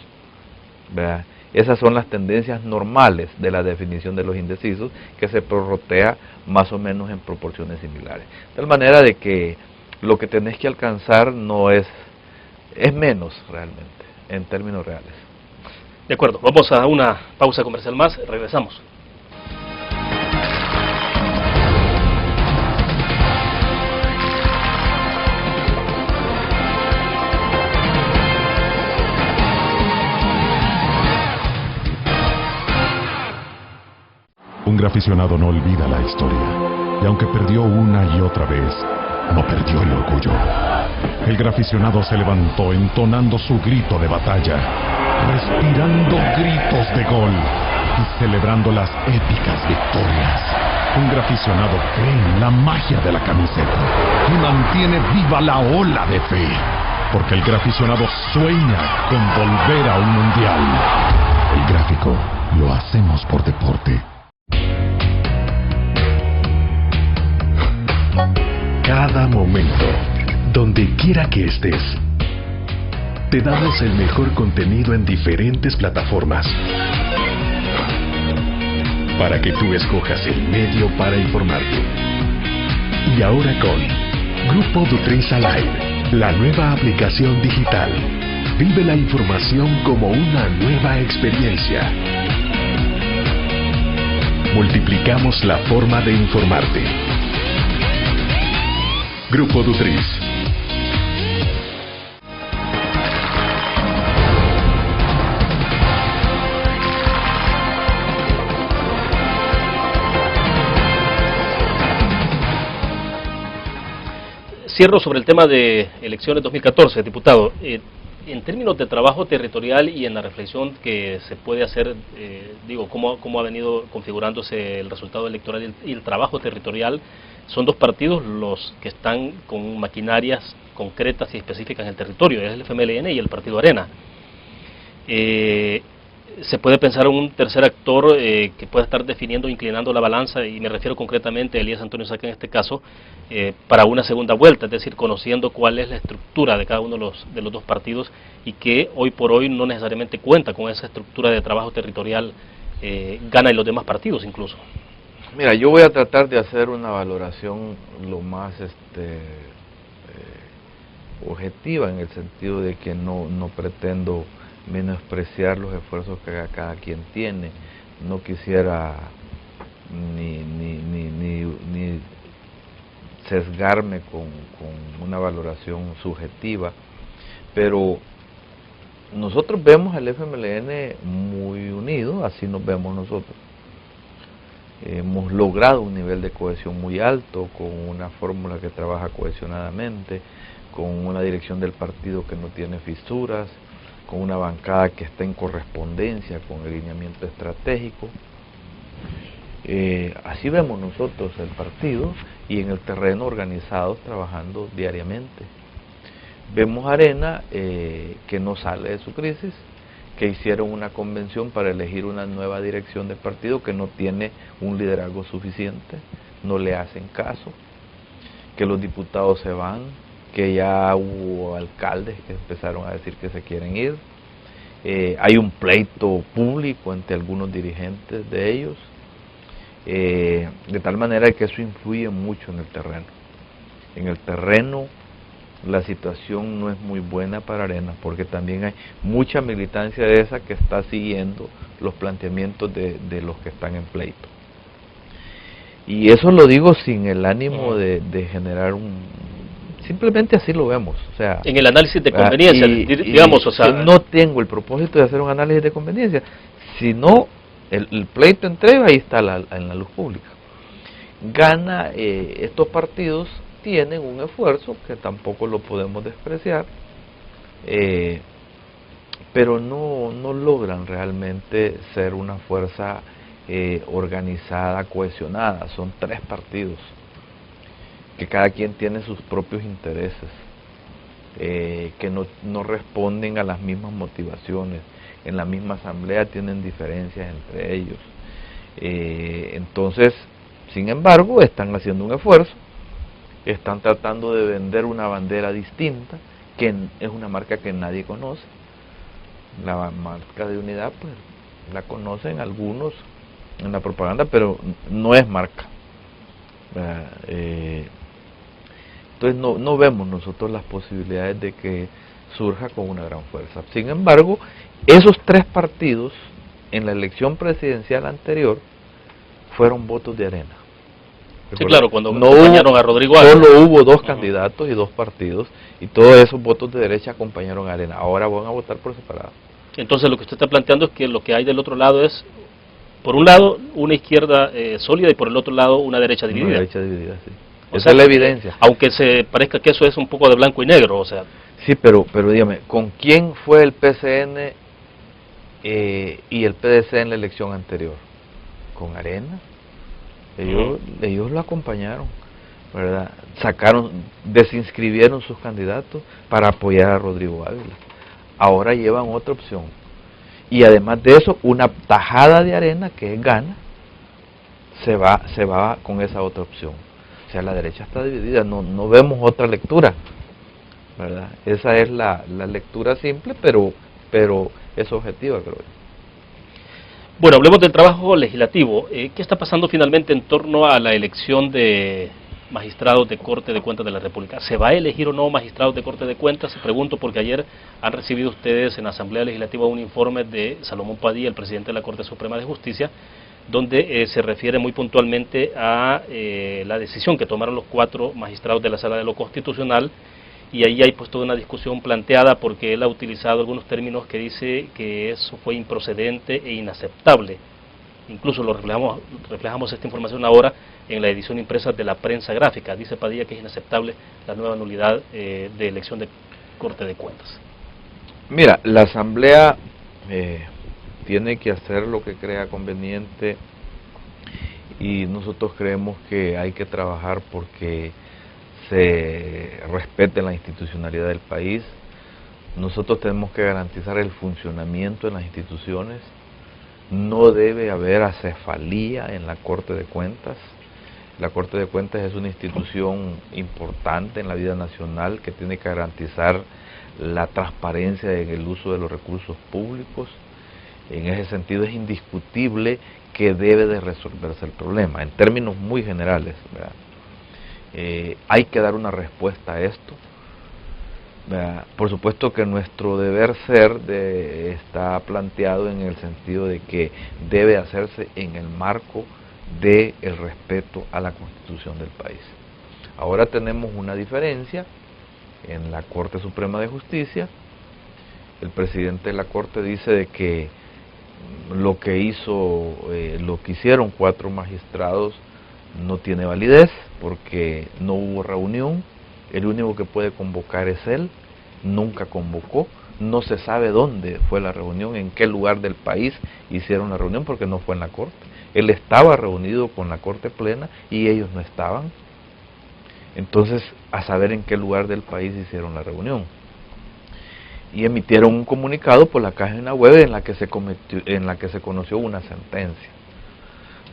¿verdad? Esas son las tendencias normales de la definición de los indecisos, que se prorrotea más o menos en proporciones similares. De tal manera de que lo que tenés que alcanzar no es menos realmente, en términos reales. De acuerdo, vamos a una pausa comercial más, regresamos. Un graficionado no olvida la historia, y aunque perdió una y otra vez, no perdió el orgullo. El graficionado se levantó entonando su grito de batalla, respirando gritos de gol y celebrando las épicas victorias. Un graficionado cree en la magia de la camiseta y mantiene viva la ola de fe, porque el graficionado sueña con volver a un mundial. El gráfico lo hacemos por deporte. Cada momento, donde quiera que estés, te damos el mejor contenido en diferentes plataformas para que tú escojas el medio para informarte. Y ahora con Grupo Dutris Alive, la nueva aplicación digital. Vive la información como una nueva experiencia. Multiplicamos la forma de informarte. Grupo Dutris. Cierro sobre el tema de elecciones 2014, diputado. En términos de trabajo territorial y en la reflexión que se puede hacer, cómo ha venido configurándose el resultado electoral y el trabajo territorial, son dos partidos los que están con maquinarias concretas y específicas en el territorio, es el FMLN y el Partido Arena. Se puede pensar en un tercer actor que pueda estar definiendo, inclinando la balanza, y me refiero concretamente a Elías Antonio Saca en este caso, para una segunda vuelta, es decir, conociendo cuál es la estructura de cada uno de los dos partidos y que hoy por hoy no necesariamente cuenta con esa estructura de trabajo territorial, gana en los demás partidos incluso. Mira, yo voy a tratar de hacer una valoración lo más objetiva, en el sentido de que no pretendo menospreciar los esfuerzos que cada quien tiene. No quisiera ni sesgarme con una valoración subjetiva, pero nosotros vemos al FMLN muy unido, así nos vemos nosotros. Hemos logrado un nivel de cohesión muy alto, con una fórmula que trabaja cohesionadamente, con una dirección del partido que no tiene fisuras, con una bancada que está en correspondencia con el lineamiento estratégico. Así vemos nosotros el partido, y en el terreno organizados trabajando diariamente. Vemos Arena que no sale de su crisis, que hicieron una convención para elegir una nueva dirección del partido que no tiene un liderazgo suficiente, no le hacen caso, que los diputados se van, que ya hubo alcaldes que empezaron a decir que se quieren ir, hay un pleito público entre algunos dirigentes de ellos, de tal manera que eso influye mucho en el terreno. En el terreno la situación no es muy buena para Arena, porque también hay mucha militancia de esa que está siguiendo los planteamientos de los que están en pleito. Y eso lo digo sin el ánimo de generar simplemente así lo vemos. O sea, en el análisis de conveniencia, digamos, o sea, no tengo el propósito de hacer un análisis de conveniencia, sino el pleito entre ellos, ahí está en la luz pública. Gana, estos partidos tienen un esfuerzo que tampoco lo podemos despreciar, pero no logran realmente ser una fuerza organizada, cohesionada. Son 3 partidos que cada quien tiene sus propios intereses, que no responden a las mismas motivaciones. En la misma asamblea tienen diferencias entre ellos. Entonces, sin embargo, están haciendo un esfuerzo, están tratando de vender una bandera distinta, que es una marca que nadie conoce. La marca de unidad, pues, la conocen algunos en la propaganda, pero no es marca. Entonces no vemos nosotros las posibilidades de que surja con una gran fuerza. Sin embargo, esos 3 partidos en la elección presidencial anterior fueron votos de Arena. Sí, claro, cuando acompañaron a Rodrigo Ávila. Solo hubo 2 candidatos y 2 partidos, y todos esos votos de derecha acompañaron a Arena. Ahora van a votar por separado. Entonces lo que usted está planteando es que lo que hay del otro lado es, por un lado, una izquierda sólida y por el otro lado una derecha dividida. Una derecha dividida, sí. Esa es la evidencia. Aunque se parezca que eso es un poco de blanco y negro, o sea. Sí, pero dígame, ¿con quién fue el PCN y el PDC en la elección anterior? ¿Con Arena? Ellos lo acompañaron, ¿verdad? Desinscribieron sus candidatos para apoyar a Rodrigo Ávila. Ahora llevan otra opción. Y además de eso, una tajada de Arena, que es Gana, se va con esa otra opción. O sea, la derecha está dividida, no vemos otra lectura, ¿verdad? Esa es la lectura simple, pero es objetiva, creo yo. Bueno, hablemos del trabajo legislativo. ¿Qué está pasando finalmente en torno a la elección de magistrados de Corte de Cuentas de la República? ¿Se va a elegir o no magistrados de Corte de Cuentas? Se pregunto porque ayer han recibido ustedes en la Asamblea Legislativa un informe de Salomón Padilla, el presidente de la Corte Suprema de Justicia, donde se refiere muy puntualmente a la decisión que tomaron los 4 magistrados de la Sala de lo Constitucional, y ahí hay pues toda una discusión planteada porque él ha utilizado algunos términos que dice que eso fue improcedente e inaceptable. Incluso lo reflejamos esta información ahora en la edición impresa de la Prensa Gráfica. Dice Padilla que es inaceptable la nueva nulidad de elección de Corte de Cuentas. Mira, la Asamblea tiene que hacer lo que crea conveniente, y nosotros creemos que hay que trabajar porque se respete la institucionalidad del país. Nosotros tenemos que garantizar el funcionamiento de las instituciones. No debe haber acefalía en la Corte de Cuentas. La Corte de Cuentas es una institución importante en la vida nacional que tiene que garantizar la transparencia en el uso de los recursos públicos. En ese sentido es indiscutible que debe de resolverse el problema, en términos muy generales, ¿verdad? Hay que dar una respuesta a esto, ¿verdad? Por supuesto que nuestro deber ser está planteado en el sentido de que debe hacerse en el marco del respeto a la Constitución del país. Ahora tenemos una diferencia en la Corte Suprema de Justicia. El presidente de la Corte dice de que lo que hicieron 4 magistrados no tiene validez porque no hubo reunión. El único que puede convocar es él. Nunca convocó. No se sabe dónde fue la reunión, en qué lugar del país hicieron la reunión, porque no fue en la Corte. Él estaba reunido con la Corte Plena y ellos no estaban. Entonces, a saber en qué lugar del país hicieron la reunión. y emitieron un comunicado por la página web en la que se conoció una sentencia,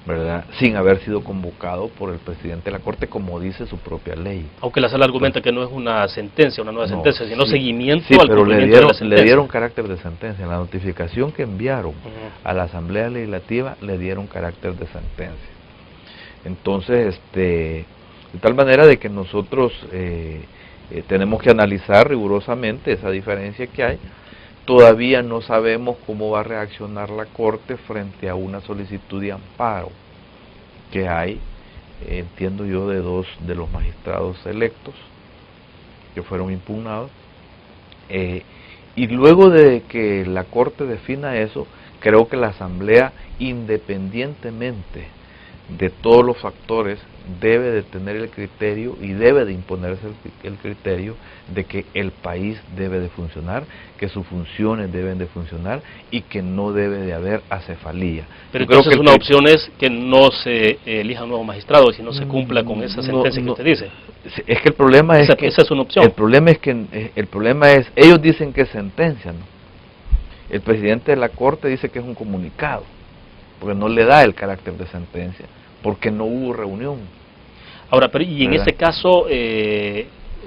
¿verdad? Sin haber sido convocado por el presidente de la Corte, como dice su propia ley. Aunque la sala argumenta que no es una sentencia, una nueva sentencia, sino seguimiento al cumplimiento de la sentencia. Le dieron carácter de sentencia. En la notificación que enviaron a la Asamblea Legislativa le dieron carácter de sentencia. Entonces, de tal manera de que nosotros tenemos que analizar rigurosamente esa diferencia que hay. Todavía no sabemos cómo va a reaccionar la Corte frente a una solicitud de amparo que hay, entiendo yo, de 2 de los magistrados electos que fueron impugnados. Y luego de que la Corte defina eso, creo que la Asamblea, independientemente de todos los factores, debe de tener el criterio y debe de imponerse el criterio de que el país debe de funcionar, que sus funciones deben de funcionar y que no debe de haber acefalía. Pero entonces una opción es que no se elija un nuevo magistrado, si no se cumpla con esa sentencia que usted dice. Es que el problema es que esa es una opción. El problema es ellos dicen que es sentencia, ¿no? El presidente de la Corte dice que es un comunicado, porque no le da el carácter de sentencia, porque no hubo reunión. Ahora, pero y en ese caso,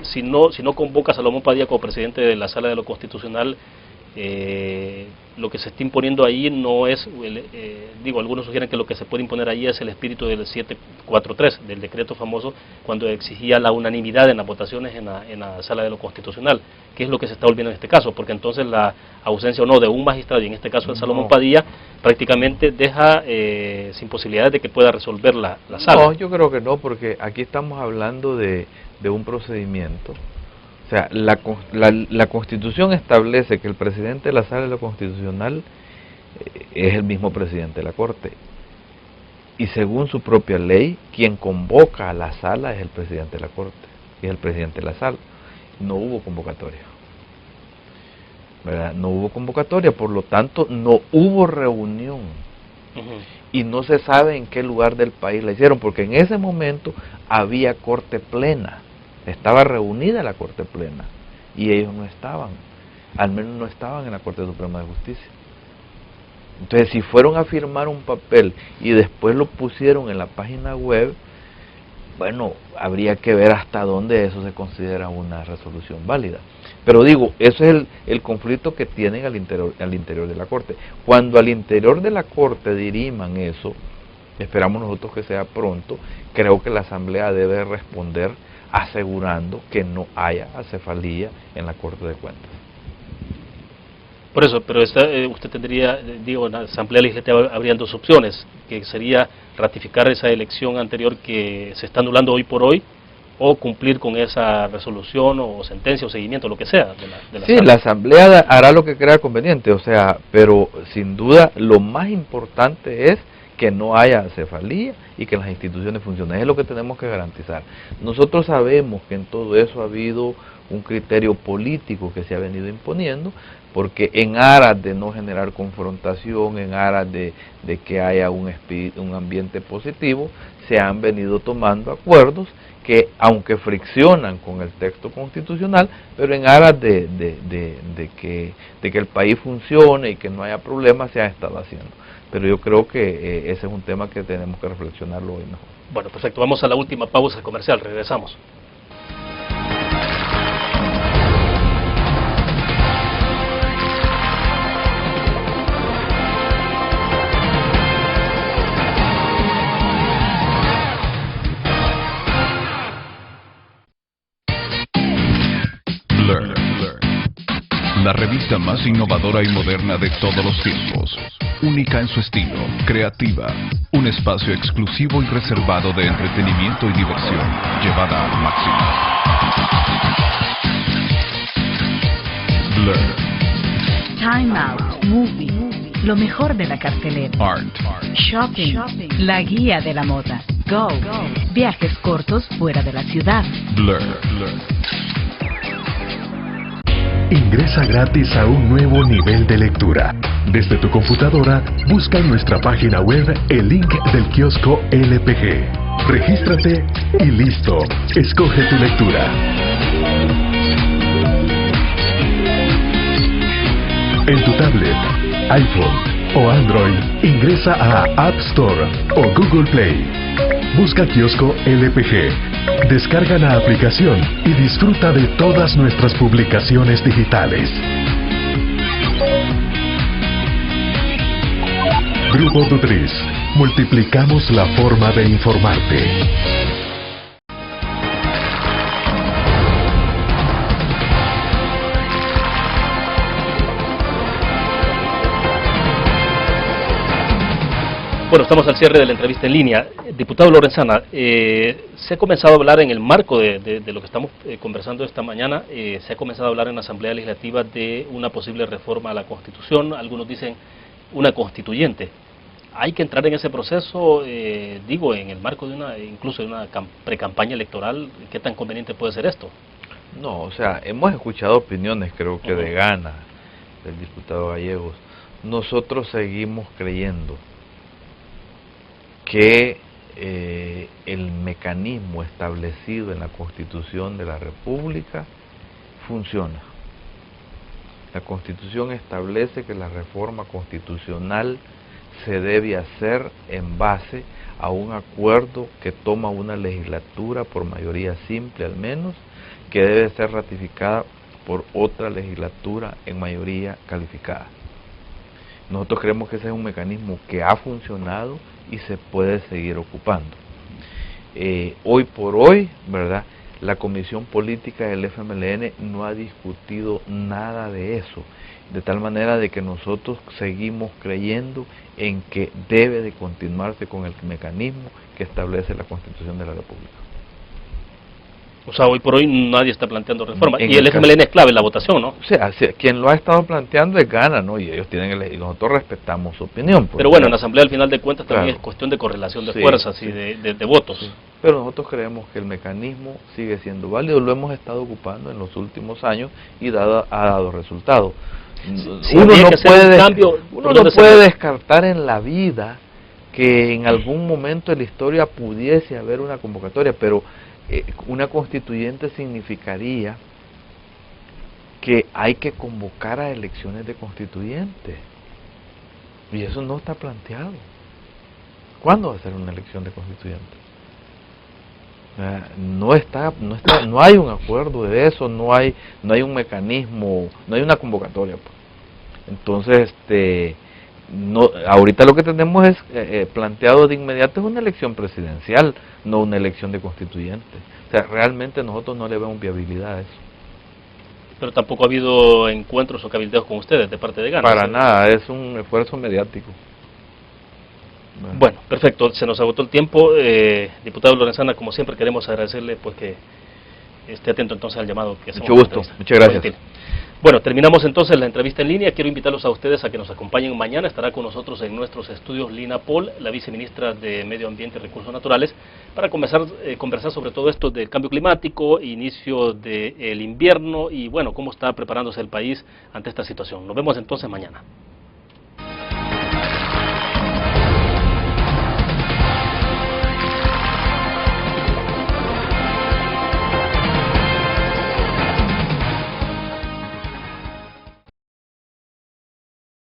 si no convoca a Salomón Padilla como presidente de la Sala de lo Constitucional, lo que se está imponiendo ahí no es, algunos sugieren que lo que se puede imponer ahí es el espíritu del 743, del decreto famoso, cuando exigía la unanimidad en las votaciones en la Sala de lo Constitucional, que es lo que se está volviendo en este caso, porque entonces la ausencia o no de un magistrado, y en este caso el Salomón Padilla, prácticamente deja sin posibilidades de que pueda resolver la Sala. No, yo creo que no, porque aquí estamos hablando de un procedimiento. O sea, la Constitución establece que el presidente de la Sala de lo Constitucional es el mismo presidente de la Corte. Y según su propia ley, quien convoca a la Sala es el presidente de la Corte, es el presidente de la Sala. No hubo convocatoria, ¿verdad? No hubo convocatoria, por lo tanto, no hubo reunión. Y no se sabe en qué lugar del país la hicieron, porque en ese momento había Corte Plena. Estaba reunida la Corte Plena y ellos no estaban, al menos no estaban en la Corte Suprema de Justicia. Entonces, si fueron a firmar un papel y después lo pusieron en la página web, bueno, habría que ver hasta dónde eso se considera una resolución válida. Pero digo, eso es el conflicto que tienen al interior de la Corte. Cuando al interior de la Corte diriman eso, esperamos nosotros que sea pronto, creo que la Asamblea debe responder asegurando que no haya acefalía en la Corte de Cuentas. Por eso, pero usted tendría, en la Asamblea Legislativa habrían 2 opciones, que sería ratificar esa elección anterior que se está anulando hoy por hoy, o cumplir con esa resolución o sentencia o seguimiento, lo que sea de la sí, Sala. La Asamblea hará lo que crea conveniente, o sea, pero sin duda lo más importante es que no haya acefalía y que las instituciones funcionen. Es lo que tenemos que garantizar. Nosotros sabemos que en todo eso ha habido un criterio político que se ha venido imponiendo, porque en aras de no generar confrontación, en aras de que haya un ambiente positivo, se han venido tomando acuerdos que, aunque friccionan con el texto constitucional, pero en aras de que el país funcione y que no haya problemas, se ha estado haciendo. Pero yo creo que ese es un tema que tenemos que reflexionarlo hoy mejor. Bueno, perfecto. Vamos a la última pausa comercial. Regresamos. Blur, la revista más innovadora y moderna de todos los tiempos. Única en su estilo, creativa, un espacio exclusivo y reservado de entretenimiento y diversión, llevada al máximo. Blur. Time Out, Movie, lo mejor de la cartelera. Art. Shopping, la guía de la moda. Go, viajes cortos fuera de la ciudad. Blur. Ingresa gratis a un nuevo nivel de lectura. Desde tu computadora, busca en nuestra página web el link del kiosco LPG. Regístrate y listo. Escoge tu lectura. En tu tablet, iPhone o Android, ingresa a App Store o Google Play. Busca Kiosco LPG, descarga la aplicación y disfruta de todas nuestras publicaciones digitales. Grupo Dutriz, multiplicamos la forma de informarte. Bueno, estamos al cierre de la entrevista en línea. Diputado Lorenzana, se ha comenzado a hablar en el marco de lo que estamos conversando esta mañana, se ha comenzado a hablar en la Asamblea Legislativa de una posible reforma a la Constitución, algunos dicen una constituyente. ¿Hay que entrar en ese proceso, digo, en el marco de incluso de una pre-campaña electoral? ¿Qué tan conveniente puede ser esto? No, o sea, hemos escuchado opiniones, creo que de Gana, del diputado Gallegos. Nosotros seguimos creyendo que el mecanismo establecido en la Constitución de la República funciona. La Constitución establece que la reforma constitucional se debe hacer en base a un acuerdo que toma una legislatura por mayoría simple al menos, que debe ser ratificada por otra legislatura en mayoría calificada. Nosotros creemos que ese es un mecanismo que ha funcionado y se puede seguir ocupando. Hoy por hoy, ¿verdad?, la Comisión Política del FMLN no ha discutido nada de eso, de tal manera de que nosotros seguimos creyendo en que debe de continuarse con el mecanismo que establece la Constitución de la República. O sea, hoy por hoy nadie está planteando reforma. Y el FMLN es clave en la votación, ¿no? O sea, quien lo ha estado planteando es Gana, ¿no? Y ellos tienen y nosotros respetamos su opinión. Pero bueno, en la Asamblea al final de cuentas también es cuestión de correlación de fuerzas y de votos. Sí. Pero nosotros creemos que el mecanismo sigue siendo válido, lo hemos estado ocupando en los últimos años y ha dado resultados. Uno no puede descartar en la vida que en algún momento de la historia pudiese haber una convocatoria, pero una constituyente significaría que hay que convocar a elecciones de constituyentes, y eso no está planteado. ¿Cuándo va a ser una elección de constituyentes? No hay un acuerdo de eso, no hay un mecanismo, no hay una convocatoria. Entonces, ahorita lo que tenemos es planteado de inmediato es una elección presidencial, no una elección de constituyentes. O sea, realmente nosotros no le vemos viabilidad a eso. Pero tampoco ha habido encuentros o cabildeos con ustedes de parte de Gana. Para nada, es un esfuerzo mediático. Bueno, perfecto, se nos agotó el tiempo. Diputado Lorenzana, como siempre queremos agradecerle pues que esté atento entonces al llamado que hacemos. Mucho gusto, muchas gracias. Bueno, terminamos entonces la entrevista en línea. Quiero invitarlos a ustedes a que nos acompañen mañana. Estará con nosotros en nuestros estudios Lina Pol, la viceministra de Medio Ambiente y Recursos Naturales, para conversar sobre todo esto del cambio climático, inicio del invierno y bueno, cómo está preparándose el país ante esta situación. Nos vemos entonces mañana.